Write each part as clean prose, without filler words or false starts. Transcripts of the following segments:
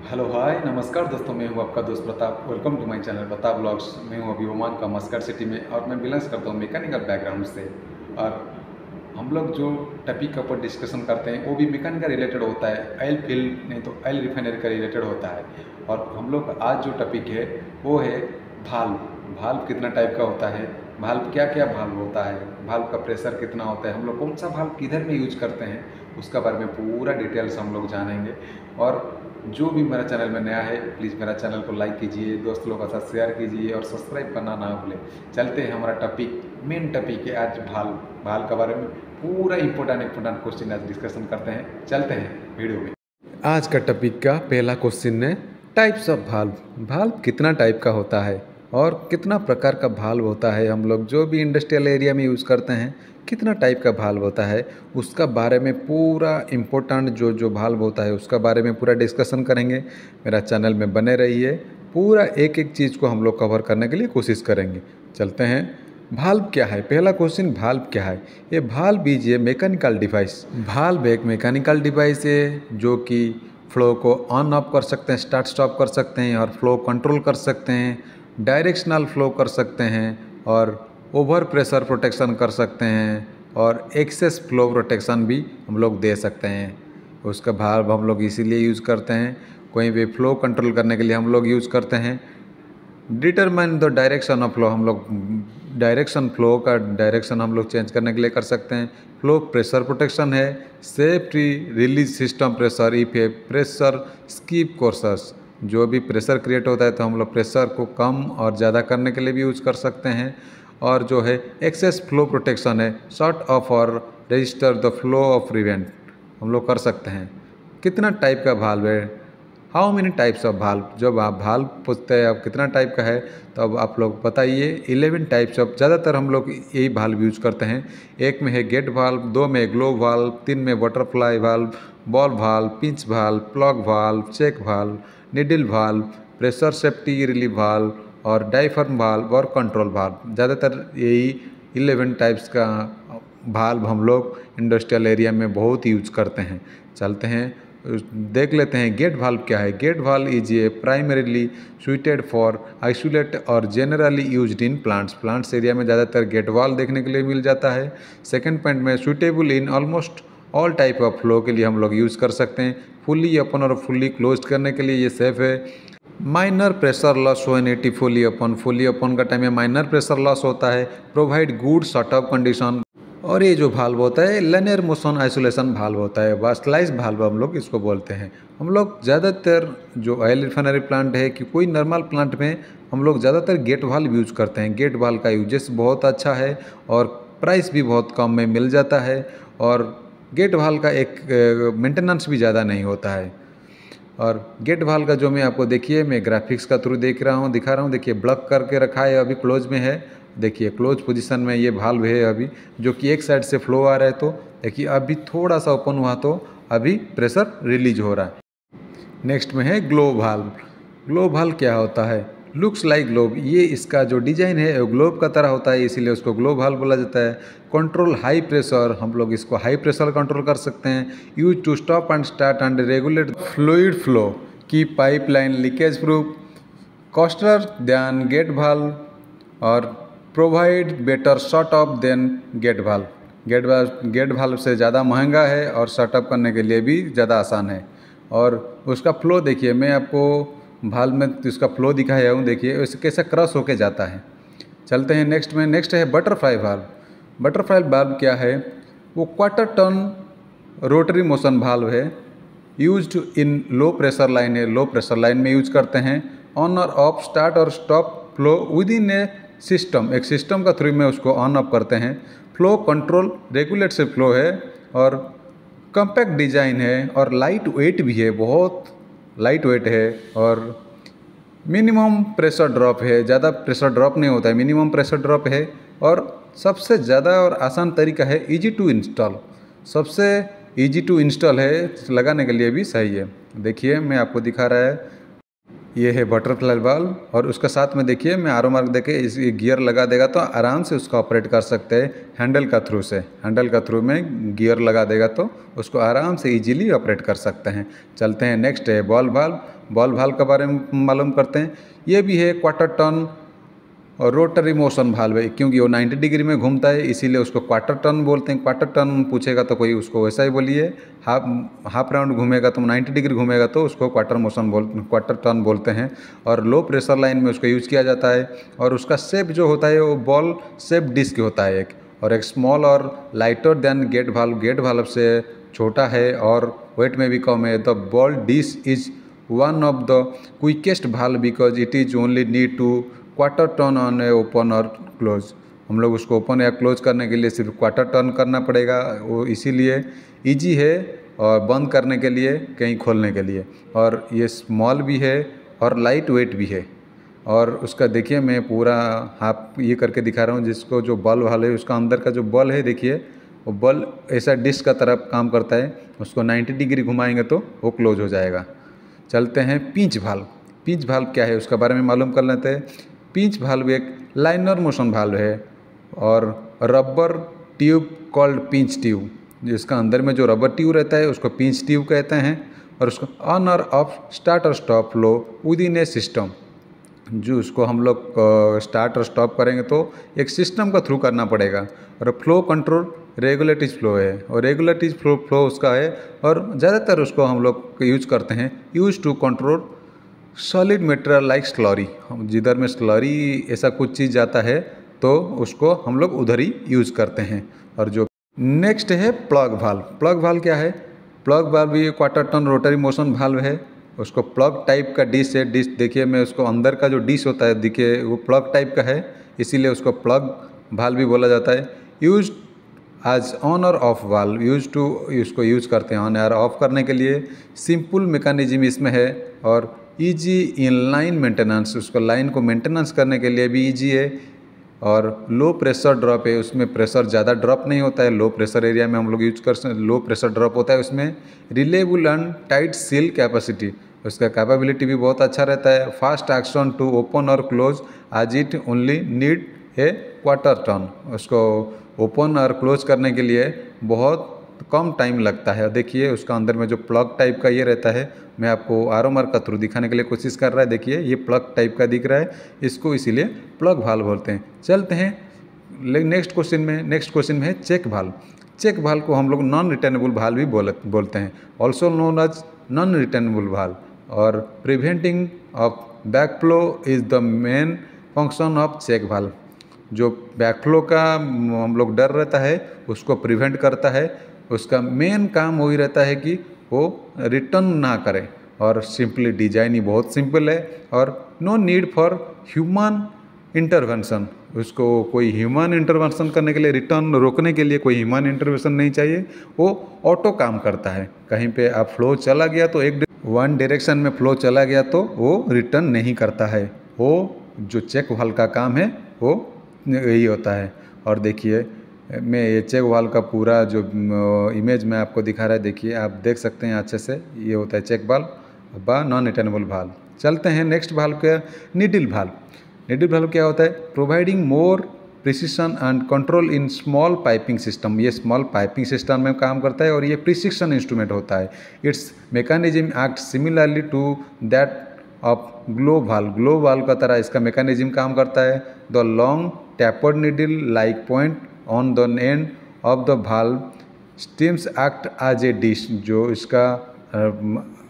Hello hi नमस्कार दोस्तों, मैं हूं आपका दोस्त Pratap. Welcome to my channel Pratap blogs. मैं हूं अभी ओमान का मस्कट सिटी में और मैं बिलोंग्स करता हूं मैकेनिकल बैकग्राउंड से। और हम लोग जो टॉपिक के ऊपर डिस्कशन करते हैं वो भी मैकेनिकल रिलेटेड होता है, ऑयल फील्ड नहीं तो ऑयल रिफाइनरी का रिलेटेड होता है। और हम लोग का आज जो टॉपिक है वो है भाल्व। भाल्व कितना टाइप का होता है, भाल्व क्या क्या भाल्व होता है, भाल्व का प्रेशर कितना होता है, हम लोग कौन सा भाल्व किधर में यूज करते हैं, उसका बारे में पूरा डिटेल्स हम लोग जानेंगे। और जो भी मेरा चैनल में नया है प्लीज़ मेरा चैनल को लाइक कीजिए, दोस्त लोगों के साथ शेयर कीजिए और सब्सक्राइब करना ना भूलें। चलते हैं, हमारा टॉपिक मेन टॉपिक है आज भाल्व। भाल्व के बारे में पूरा इंपॉर्टेंट क्वेश्चन आज डिस्कशन करते हैं। चलते हैं वीडियो में। आज का टॉपिक का पहला क्वेश्चन है टाइप्स ऑफ भाल्व। भाल्व कितना टाइप का होता है और कितना प्रकार का भाल्व होता है, हम लोग जो भी इंडस्ट्रियल एरिया में यूज़ करते हैं कितना टाइप का भाल्व होता है, उसका बारे में पूरा इम्पोर्टेंट जो भाल्व होता है उसका बारे में पूरा डिस्कशन करेंगे। मेरा चैनल में बने रहिए, पूरा एक एक चीज़ को हम लोग कवर करने के लिए कोशिश करेंगे। चलते हैं, भाल्व क्या है। पहला क्वेश्चन, भाल्व क्या है। ये valve is A mechanical device. Valve एक मैकेनिकल डिवाइस है जो कि फ्लो को ऑन ऑफ कर सकते हैं, स्टार्ट स्टॉप कर सकते हैं और फ्लो कंट्रोल कर सकते हैं, डायरेक्शनल फ्लो कर सकते हैं और ओवर प्रेशर प्रोटेक्शन कर सकते हैं और एक्सेस फ्लो प्रोटेक्शन भी हम लोग दे सकते हैं। उसका भाल्व हम लोग इसीलिए यूज़ करते हैं, कोई भी फ्लो कंट्रोल करने के लिए हम लोग यूज़ करते हैं। Determine the direction of flow, हम लोग डायरेक्शन फ्लो का डायरेक्शन हम लोग चेंज करने के लिए कर सकते हैं। फ्लो प्रेशर प्रोटेक्शन है, safety release system pressure if A pressure skip कोर्सर्स, जो भी प्रेशर क्रिएट होता है तो हम लोग प्रेशर को कम और ज़्यादा करने के लिए भी यूज़ कर सकते हैं। और जो है एक्सेस फ्लो प्रोटेक्शन है, शॉर्ट ऑफ और register the flow of prevent हम लोग कर सकते हैं। कितना टाइप का भाल्व है, how many types of valve. जब आप भाल्व पूछते हैं अब कितना टाइप का है तो अब आप लोग बताइए। 11 टाइप्स ऑफ, ज़्यादातर हम लोग यही भाल्व यूज करते हैं। एक में है गेट भाल्व, दो में ग्लो भाल्व, तीन में butterfly valve, ball valve, pinch valve, plug valve, check valve, needle valve, pressure safety relief valve और डायफ्राम भाल्व और कंट्रोल भाल्व। ज़्यादातर यही 11 टाइप्स का भाल्व हम लोग इंडस्ट्रियल एरिया में बहुत यूज करते हैं। चलते हैं, देख लेते हैं गेट भाल्व क्या है। Gate valve is a primarily suited for isolate और generally used in plants area में ज़्यादातर गेट वाल्व देखने के लिए मिल जाता है। सेकंड पॉइंट में suitable in almost all type of flow के लिए हम लोग यूज़ कर सकते हैं। फुली ओपन और फुल्ली क्लोज करने के लिए ये सेफ है। Minor pressure loss when it fully open का टाइम में माइनर प्रेशर लॉस होता है। Provide good shutoff condition. और ये जो भाल्व होता है लिनियर मोशन आइसोलेशन भाल्व होता है, वास्टलाइज भाल्व हम लोग इसको बोलते हैं। हम लोग ज़्यादातर जो ऑयल रिफाइनरी प्लांट है कि कोई नॉर्मल प्लांट में हम लोग ज़्यादातर गेट भाल्व यूज करते हैं। गेट भाल्व का यूजेस बहुत अच्छा है और प्राइस भी बहुत कम में मिल जाता है और गेट भाल्व का एक मेंटेनेंस भी ज़्यादा नहीं होता है। और गेट भाल्व का जो मैं आपको देखिए, मैं ग्राफिक्स का थ्रू दिखा रहा हूँ। देखिए ब्लॉक करके रखा है, अभी क्लोज में है। देखिए क्लोज पोजीशन में ये भाल्व है अभी, जो कि एक साइड से फ्लो आ रहा है। तो देखिए अभी थोड़ा सा ओपन हुआ तो अभी प्रेशर रिलीज हो रहा है। नेक्स्ट में है ग्लो भाल्व। ग्लो भाल्व क्या होता है, लुक्स लाइक ग्लोब। ये इसका जो डिजाइन है ग्लोब का तरह होता है, इसीलिए उसको ग्लो भाल्व बोला जाता है। कंट्रोल हाई प्रेशर, हम लोग इसको हाई प्रेशर कंट्रोल कर सकते हैं। Use to stop and start and regulate fluid flow, की pipeline leakage proof, costlier than gate valve और provide better shut off than gate valve. Gate valve से ज़्यादा महंगा है और शॉर्टअप करने के लिए भी ज़्यादा आसान है। और उसका फ्लो देखिए, मैं आपको भाल्व में इसका फ्लो दिखाया हूँ, देखिए वैसे कैसे क्रॉस होके जाता है। चलते हैं नेक्स्ट में। नेक्स्ट है बटरफ्लाई भाल्व। बटरफ्लाई भाल्व क्या है, वो quarter turn rotary motion valve है। Used in low pressure line है, लो प्रेशर लाइन में यूज करते हैं। ऑन और ऑफ, स्टार्ट और stop flow within a system, एक सिस्टम का थ्रू में उसको ऑन ऑफ करते हैं। फ्लो कंट्रोल रेगुलेट से फ्लो है और कॉम्पैक्ट डिजाइन है और लाइट वेट भी है, बहुत लाइट वेट है। और मिनिमम प्रेशर ड्रॉप है, ज़्यादा प्रेशर ड्रॉप नहीं होता है, मिनिमम प्रेशर ड्रॉप है। और सबसे ज़्यादा और आसान तरीका है इजी टू इंस्टॉल, सबसे इजी टू इंस्टॉल है, लगाने के लिए भी सही है। देखिए मैं आपको दिखा रहा है, ये है बटरफ्लाई वाल्व, और उसका साथ में देखिए मैं आरो मार्क देके इस गियर लगा देगा तो आराम से उसको ऑपरेट कर सकते हैं हैंडल का थ्रू से। हैंडल का थ्रू में गियर लगा देगा तो उसको आराम से इजीली ऑपरेट कर सकते हैं। चलते हैं नेक्स्ट है बॉल वाल्व। बॉल वाल्व के बारे में मालूम करते हैं। ये भी है क्वार्टर टर्न और रोटरी मोशन वाल्व है, क्योंकि वो 90 डिग्री में घूमता है इसीलिए उसको क्वार्टर टर्न बोलते हैं। क्वार्टर टर्न पूछेगा तो कोई उसको वैसा ही बोलिए, हाफ राउंड घूमेगा तो 90 डिग्री घूमेगा तो उसको क्वार्टर टर्न बोलते हैं। और लो प्रेशर लाइन में उसको यूज़ किया जाता है। और उसका शेप जो होता है वो बॉल शेप डिस्क होता है एक, और एक स्मॉल और lighter than gate valve. Gate valve से छोटा है और वेट में भी कम है। The ball disc is one of the quickest valve because it is only need to quarter turn on a open और क्लोज। हम लोग उसको ओपन या क्लोज करने के लिए सिर्फ क्वार्टर टर्न करना पड़ेगा, वो इसीलिए इजी है, और बंद करने के लिए कहीं खोलने के लिए। और ये स्मॉल भी है और लाइट वेट भी है। और उसका देखिए मैं पूरा हाफ ये करके दिखा रहा हूँ, जिसको जो बल्ब वाले है उसका अंदर का जो बल्ब है देखिए वो बल्ब ऐसा डिस्क का तरह काम करता है। उसको 90 डिग्री घुमाएंगे तो वो क्लोज हो जाएगा। चलते हैं पिंच वाल्व। पिंच वाल्व क्या है उसका बारे में मालूम कर लेते हैं। पिंच वाल्व एक लाइनर मोशन वाल्व है और rubber tube called pinch tube, जिसका अंदर में जो रबर ट्यूब रहता है उसको पिंच ट्यूब कहते हैं। और उसको ऑन और ऑफ स्टार्ट और stop flow within a system, जो उसको हम लोग स्टार्ट और स्टॉप करेंगे तो एक सिस्टम का थ्रू करना पड़ेगा। और फ्लो कंट्रोल रेगुलेटिव फ्लो है, और रेगुलेटिव फ्लो उसका है। और ज़्यादातर उसको हम लोग यूज करते हैं use to control solid material like slurry. हम जिधर में स्लरी ऐसा कुछ चीज़ जाता है तो उसको हम लोग उधर ही यूज़ करते हैं। और जो नेक्स्ट है प्लग वाल्व। प्लग वाल्व क्या है? प्लग वाल्व भी quarter turn rotary motion valve है। उसको प्लग टाइप का डिश है। डिश देखिए मैं उसको अंदर का जो डिश होता है देखिए वो प्लग टाइप का है, इसीलिए उसको प्लग वाल्व भी बोला जाता है। यूज आज ऑन और ऑफ वाल्व यूज टू उसको यूज करते हैं ऑन और ऑफ करने के लिए। सिंपल मैकेनिज्म इसमें है और इजी इन लाइन मेंटेनेंस, उसको लाइन को मेंटेनेंस करने के लिए भी इजी है। और लो प्रेशर ड्रॉप है, उसमें प्रेशर ज़्यादा ड्रॉप नहीं होता है। लो प्रेशर एरिया में हम लोग यूज कर सकते, लो प्रेशर ड्रॉप होता है उसमें। Reliable and tight seal capacity, उसका कैपेबिलिटी भी बहुत अच्छा रहता है। फास्ट एक्शन टू ओपन और क्लोज आज it only need a quarter turn, उसको ओपन और क्लोज करने के लिए बहुत कम टाइम लगता है। देखिए उसका अंदर में जो प्लग टाइप का ये रहता है, मैं आपको आरो मार्क का थ्रू दिखाने के लिए कोशिश कर रहा है। देखिए ये प्लग टाइप का दिख रहा है, इसको इसीलिए प्लग वाल्व बोलते हैं। चलते हैं नेक्स्ट क्वेश्चन में है चेक वाल्व। चेक वाल्व को हम लोग नॉन रिटर्नेबल वाल्व भी बोलते हैं, also known as non returnable valve. और preventing of backflow is the main function of check valve. जो बैकफ्लो का हम लोग डर रहता है उसको प्रिवेंट करता है। उसका मेन काम वही रहता है कि वो रिटर्न ना करे। और सिंपली डिजाइन ही बहुत सिंपल है और no need for human intervention. उसको कोई ह्यूमन इंटरवेंशन करने के लिए, रिटर्न रोकने के लिए कोई ह्यूमन इंटरवेंशन नहीं चाहिए। वो ऑटो काम करता है। कहीं पे आप फ्लो चला गया तो वन डायरेक्शन में फ्लो चला गया तो वो रिटर्न नहीं करता है। वो जो चेक वाल्व का काम है वो यही होता है। और देखिए मैं ये चेक वाल्व का पूरा जो इमेज मैं आपको दिखा रहा है, देखिए आप देख सकते हैं अच्छे से। ये होता है चेक वाल्व व नॉन रिटर्नेबल वाल्व। चलते हैं नेक्स्ट वाल्व का नीडल वाल्व। नीडल वाल्व क्या होता है? Providing more precision and control in small piping system. ये स्मॉल पाइपिंग सिस्टम में काम करता है और ये प्रिसिशन इंस्ट्रूमेंट होता है। Its mechanism act similarly to that of globe valve. Globe valve का तरह इसका मैकेनिज्म काम करता है। The long tapered needle like point on the end of the valve stems act as a disc. जो इसका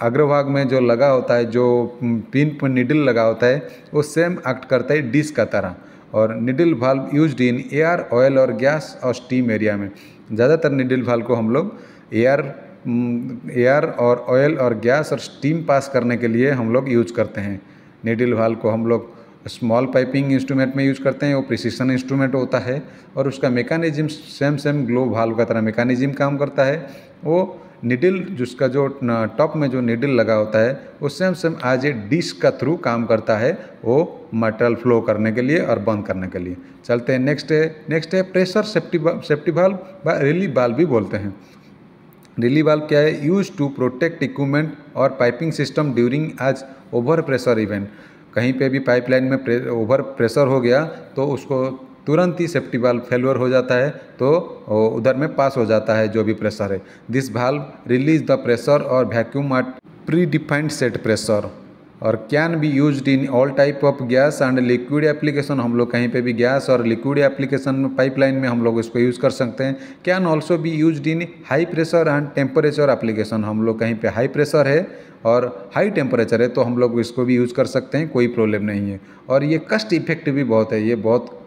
अग्रभाग में जो लगा होता है, जो पिन पर नीडल लगा होता है, वो सेम एक्ट करता है डिश का तरह। और needle valve used in air, oil और गैस और स्टीम एरिया में। ज़्यादातर नीडल वाल्व को हम लोग एयर और ऑयल और गैस और स्टीम पास करने के लिए हम लोग यूज करते हैं। नीडल वाल्व को हम लोग स्मॉल पाइपिंग इंस्ट्रूमेंट में यूज करते हैं। वो प्रिसिशन इंस्ट्रूमेंट होता है और उसका मैकेनिज्म सेम ग्लो वाल्व का तरह मैकेनिज्म काम करता है। वो नीडल जिसका जो टॉप में जो नीडल लगा होता है वो सेम एज ए डिश का थ्रू काम करता है, वो मटेरियल फ्लो करने के लिए और बंद करने के लिए। चलते हैं नेक्स्ट है प्रेशर सेफ्टी वाल्व व रिलीफ वाल्व भी बोलते हैं। रिली वाल्व क्या है? यूज टू प्रोटेक्ट इक्विपमेंट और piping system during as over pressure event. कहीं पे भी पाइपलाइन में ओवर प्रेशर हो गया तो उसको तुरंत ही सेफ्टी वाल्व फेल्योर हो जाता है, तो उधर में पास हो जाता है जो भी प्रेशर है। This valve release the pressure और vacuum at pre defined set pressure और can be used in all type of gas and liquid application. हम लोग कहीं पे भी गैस और लिक्विड एप्लीकेशन में पाइपलाइन में हम लोग इसको यूज़ कर सकते हैं। Can also be used in high pressure and temperature application. हम लोग कहीं पे हाई प्रेशर है और हाई टेम्परेचर है तो हम लोग इसको भी यूज़ कर सकते हैं, कोई प्रॉब्लम नहीं है। और ये कस्ट इफेक्टिव भी बहुत है, ये बहुत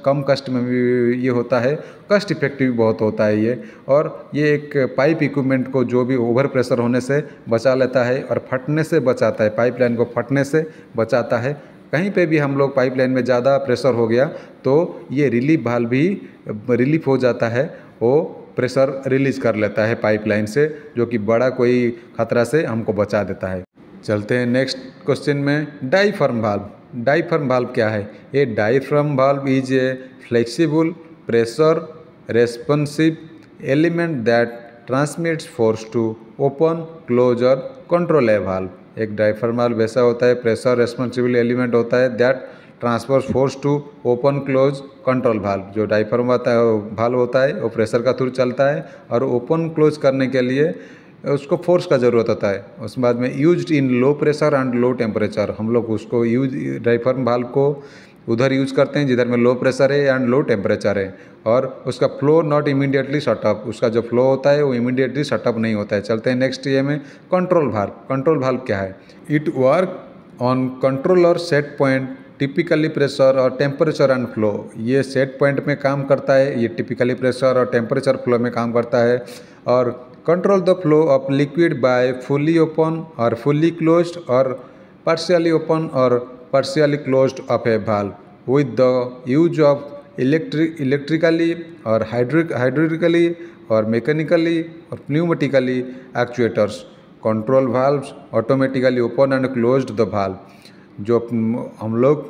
कम कस्ट में भी ये होता है, कस्ट इफेक्टिव बहुत होता है ये। और ये एक पाइप इक्विपमेंट को जो भी ओवर प्रेशर होने से बचा लेता है और फटने से बचाता है, पाइपलाइन को फटने से बचाता है। कहीं पे भी हम लोग पाइपलाइन में ज़्यादा प्रेशर हो गया तो ये रिलीफ वाल्व भी रिलीफ हो जाता है, वो प्रेशर रिलीज कर लेता है पाइपलाइन से, जो कि बड़ा कोई खतरा से हमको बचा देता है। चलते हैं नेक्स्ट क्वेश्चन में। Diaphragm valve. डाईफ्राम वाल्व क्या है? A diaphragm valve is a flexible pressure responsive element that transmits force to open close और कंट्रोल ए वाल्व। एक डाईफ्राम वाल्व ऐसा होता है, प्रेशर रेस्पॉन्सिबल एलिमेंट होता है that transfer force to open close control valve. जो diaphragm valve होता है वो प्रेशर का थ्रू चलता है और ओपन क्लोज करने के लिए उसको फोर्स का ज़रूरत होता है। उसके बाद में used in low pressure and low temperature. हम लोग उसको डाईफ्राम वाल्व को उधर यूज करते हैं जिधर में लो प्रेशर है एंड लो टेम्परेचर है, और उसका फ्लो नॉट इमीडिएटली शटअप। उसका जो फ्लो होता है वो इमीडिएटली शटअप नहीं होता है। चलते हैं नेक्स्ट ये में कंट्रोल वाल्व। कंट्रोल वाल्व क्या है? इट वर्क ऑन कंट्रोल और सेट पॉइंट टिपिकली प्रेशर और टेम्परेचर एंड फ्लो। ये सेट पॉइंट में काम करता है, ये टिपिकली प्रेशर और टेम्परेचर फ्लो में काम करता है। और control the flow of liquid bye fully open और फुली क्लोज्ड और partially open or partially closed of a valve with the use of electrically or hydraulically or mechanically or pneumatically actuators. Control valves automatically open and closed the valve. जो हम लोग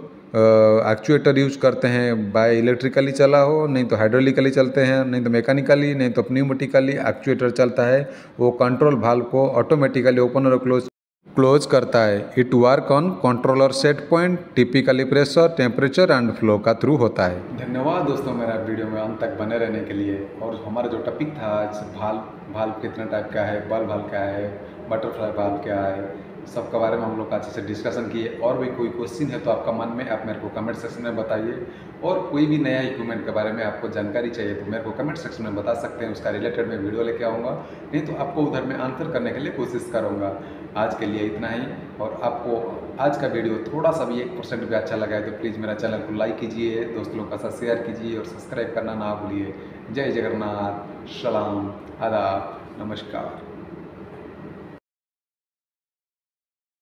actuator use करते हैं, bye electrically चला हो, नहीं तो hydraulically चलते हैं, नहीं तो मैकेनिकली, नहीं तो प्न्यूमेटिकली एक्चुएटर चलता है, वो कंट्रोल वाल्व को ऑटोमेटिकली ओपन और क्लोज करता है। It work on controller set point typically pressure temperature and flow का थ्रू होता है। धन्यवाद दोस्तों मेरा वीडियो में अंत तक बने रहने के लिए। और हमारा जो टॉपिक था आज वाल्व कितना टाइप का है, बल वाल्व क्या है, बटरफ्लाई वाल्व क्या है, सब के बारे में हम लोग अच्छे से डिस्कशन किए। और भी कोई क्वेश्चन है तो आपका मन में आप मेरे को कमेंट सेक्शन में बताइए, और कोई भी नया इक्विपमेंट के बारे में आपको जानकारी चाहिए तो मेरे को कमेंट सेक्शन में बता सकते हैं, उसका रिलेटेड मैं वीडियो लेके आऊँगा, नहीं तो आपको उधर में आंसर करने के लिए कोशिश करूँगा। आज के लिए इतना ही, और आपको आज का वीडियो थोड़ा सा भी 1% भी अच्छा लगा है तो प्लीज़ मेरा चैनल को लाइक कीजिए, दोस्त लोगों के साथ शेयर कीजिए और सब्सक्राइब करना ना भूलिए। जय जगन्नाथ, सलाम, आदाब, नमस्कार।